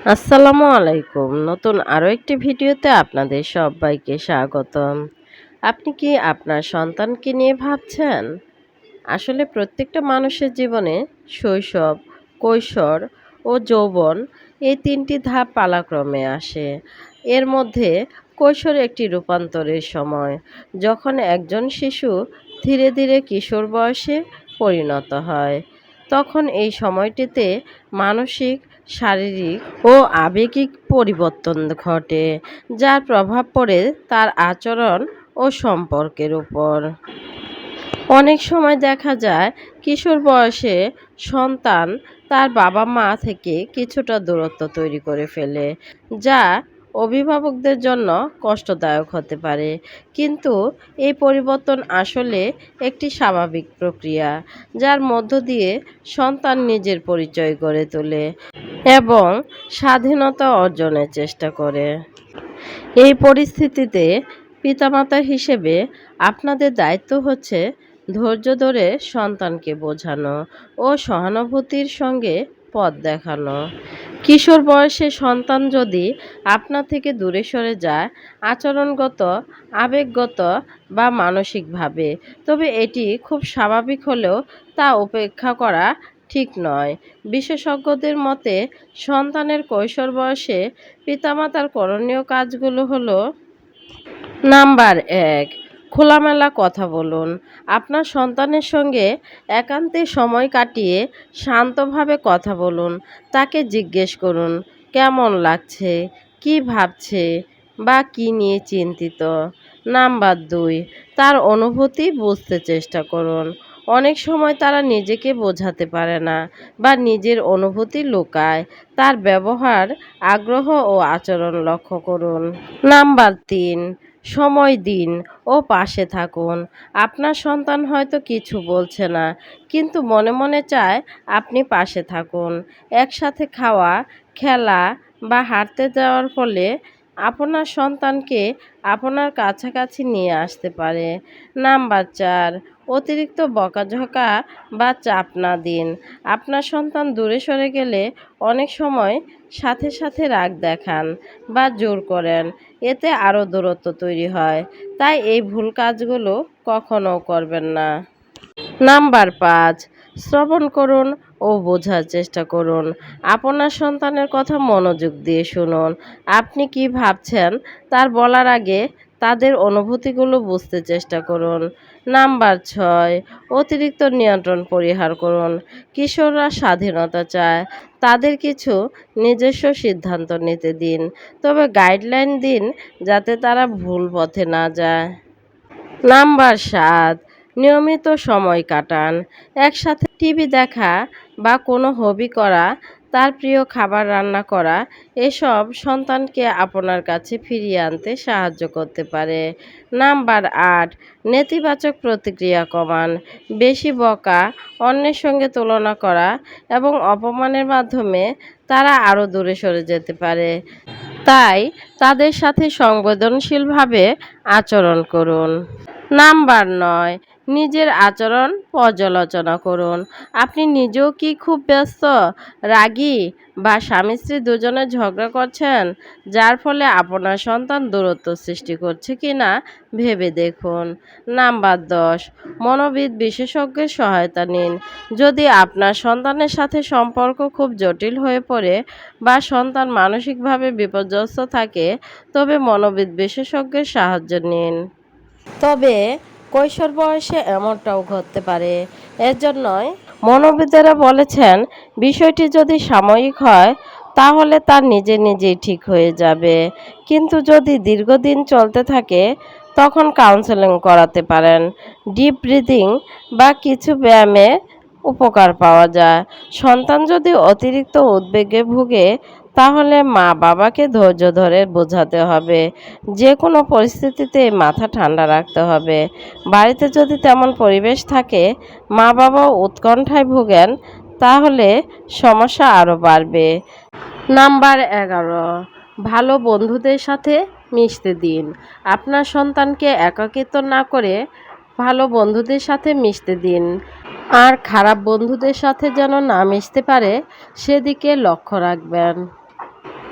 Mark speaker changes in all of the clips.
Speaker 1: আসসালামু আলাইকুম। নতুন আরও একটি ভিডিওতে আপনাদের সবাইকে স্বাগতম। আপনি কি আপনার সন্তানকে নিয়ে ভাবছেন? আসলে প্রত্যেকটা মানুষের জীবনে শৈশব, কৈশোর ও যৌবন এই তিনটি ধাপ পালাক্রমে আসে। এর মধ্যে কৈশোর একটি রূপান্তরের সময়, যখন একজন শিশু ধীরে ধীরে কিশোর বয়সে পরিণত হয়। তখন এই সময়টিতে মানসিক, শারীরিক ও আবেগিক পরিবর্তন ঘটে, যার প্রভাব পড়ে তার আচরণ ও সম্পর্কের উপর। অনেক সময় দেখা যায় কিশোর বয়সে সন্তান তার বাবা মা থেকে কিছুটা দূরত্ব তৈরি করে ফেলে, যা অভিভাবকদের জন্য কষ্টদায়ক হতে পারে। কিন্তু এই পরিবর্তন আসলে একটি স্বাভাবিক প্রক্রিয়া, যার মধ্য দিয়ে সন্তান নিজের পরিচয় গড়ে তোলে এবং স্বাধীনতা অর্জনের চেষ্টা করে। এই পরিস্থিতিতে পিতামাতা হিসেবে আপনাদের দায়িত্ব হচ্ছে ধৈর্য ধরে সন্তানকে বোঝানো ও সহানুভূতির সঙ্গে পথ দেখানো। কিশোর বয়সে সন্তান যদি আপনার থেকে দূরে সরে যায়, আচরণগত, আবেগগত বা মানসিকভাবে, তবে এটি খুব স্বাভাবিক হলেও তা উপেক্ষা করা ঠিক নয়। বিশেষজ্ঞদের মতে সন্তানের কৈশোর বয়সে পিতামাতার করণীয় কাজগুলো হলো: নাম্বার ১, খোলামেলা কথা বলুন। আপনার সন্তানের সঙ্গে একান্তে সময় কাটিয়ে শান্তভাবে কথা বলুন। তাকে জিজ্ঞেস করুন কেমন লাগছে, কি ভাবছে বা কি নিয়ে চিন্তিত। নাম্বার ২, তার অনুভূতি বুঝতে চেষ্টা করুন। অনেক সময় তারা নিজেকে বোঝাতে পারে না বা নিজের অনুভূতি লুকায়। তার ব্যবহার, আগ্রহ ও আচরণ লক্ষ্য করুন। নাম্বার ৩, সময় দিন ও পাশে থাকুন। আপনার সন্তান হয়তো কিছু বলছে না, কিন্তু মনে মনে চায় আপনি পাশে থাকুন। একসাথে খাওয়া, খেলা বা হাঁটতে যাওয়ার ফলে আপনার সন্তানকে আপনার কাছাকাছি নিয়ে আসতে পারে। নাম্বার ৪, অতিরিক্ত বকাঝকা বা চাপ না দিন। আপনার সন্তান দূরে সরে গেলে অনেক সময় সাথে সাথে রাগ দেখান বা জোর করেন, এতে আরও দূরত্ব তৈরি হয়। তাই এই ভুল কাজগুলো কখনো করবেন না। নাম্বার ৫, শ্রবণ করুন ও বোঝার চেষ্টা করুন। আপনার সন্তানের কথা মনোযোগ দিয়ে শুনুন। আপনি কি ভাবছেন তার বলার আগে তাদের অনুভূতিগুলো বুঝতে চেষ্টা করুন। নাম্বার ৬, অতিরিক্ত নিয়ন্ত্রণ পরিহার করুন। কিশোররা স্বাধীনতা চায়, তাদের কিছু নিজস্ব সিদ্ধান্ত নিতে দিন, তবে গাইডলাইন দিন যাতে তারা ভুল পথে না যায়। নাম্বার ৭, নিয়মিত সময় কাটান। একসাথে টিভি দেখা বা কোনো হবি করা, তার প্রিয় খাবার রান্না করা, এসব সন্তানকে আপনার কাছে ফিরিয়ে আনতে সাহায্য করতে পারে। নাম্বার ৮, নেতিবাচক প্রতিক্রিয়া কমান। বেশি বকা, অন্যের সঙ্গে তুলনা করা এবং অপমানের মাধ্যমে তারা আরও দূরে সরে যেতে পারে। তাই তাদের সাথে সংবেদনশীলভাবে আচরণ করুন। নাম্বার ৯, নিজের আচরণ পর্যালোচনা করুন। আপনি নিজেও কি খুব ব্যস্ত, রাগী বা স্বামী স্ত্রী দুজনে ঝগড়া করছেন, যার ফলে আপনার সন্তান দূরত্ব সৃষ্টি করছে কিনা ভেবে দেখুন। নাম্বার ১০, মনোবিদ বিশেষজ্ঞের সহায়তা নিন। যদি আপনার সন্তানের সাথে সম্পর্ক খুব জটিল হয়ে পড়ে বা সন্তান মানসিকভাবে বিপর্যস্ত থাকে, তবে মনোবিদ বিশেষজ্ঞের সাহায্য নিন। তবে কৈশোর বয়সে এমনটাও ঘটতে পারে। এর জন্যই মনোবিদেরা বলেছেন, বিষয়টি যদি সাময়িক হয় তাহলে তা নিজে নিজেই ঠিক হয়ে যাবে, কিন্তু যদি দীর্ঘদিন চলতে থাকে তখন কাউন্সেলিং করাতে পারেন। ডিপ ব্রিদিং বা কিছু ব্যায়ামে উপকার পাওয়া যায়। সন্তান যদি অতিরিক্ত উদ্বেগে ভুগে, তাহলে মা বাবাকে ধৈর্য ধরে বোঝাতে হবে। যে কোনো পরিস্থিতিতে মাথা ঠান্ডা রাখতে হবে। বাড়িতে যদি তেমন পরিবেশ থাকে, মা বাবাও উৎকণ্ঠায় ভোগেন, তাহলে সমস্যা আরও বাড়বে। নাম্বার ১১, ভালো বন্ধুদের সাথে মিশতে দিন। আপনার সন্তানকে একাকিত্ব না করে ভালো বন্ধুদের সাথে মিশতে দিন, আর খারাপ বন্ধুদের সাথে যেন না মিশতে পারে সেদিকে লক্ষ্য রাখবেন।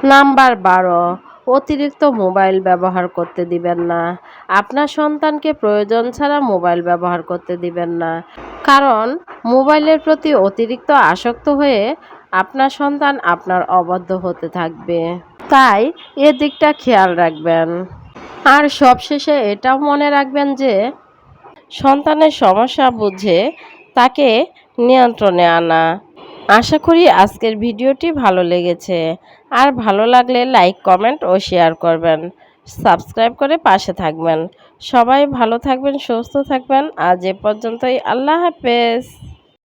Speaker 1: নাম্বার ১২, অতিরিক্ত মোবাইল ব্যবহার করতে দিবেন না। আপনার সন্তানকে প্রয়োজন ছাড়া মোবাইল ব্যবহার করতে দিবেন না। কারণ মোবাইলের প্রতি অতিরিক্ত আসক্ত হয়ে আপনার সন্তান আপনার অবাধ্য হতে থাকবে। তাই এদিকটা খেয়াল রাখবেন। আর সবশেষে এটাও মনে রাখবেন যে সন্তানের সমস্যা বুঝে তাকে নিয়ন্ত্রণে আনা। আশা করি আজকের ভিডিওটি ভালো লেগেছে। আর ভালো লাগলে লাইক, কমেন্ট ও শেয়ার করবেন। সাবস্ক্রাইব করে পাশে থাকবেন। সবাই ভালো থাকবেন, সুস্থ থাকবেন। আজ এ পর্যন্তই। আল্লাহ হাফেজ।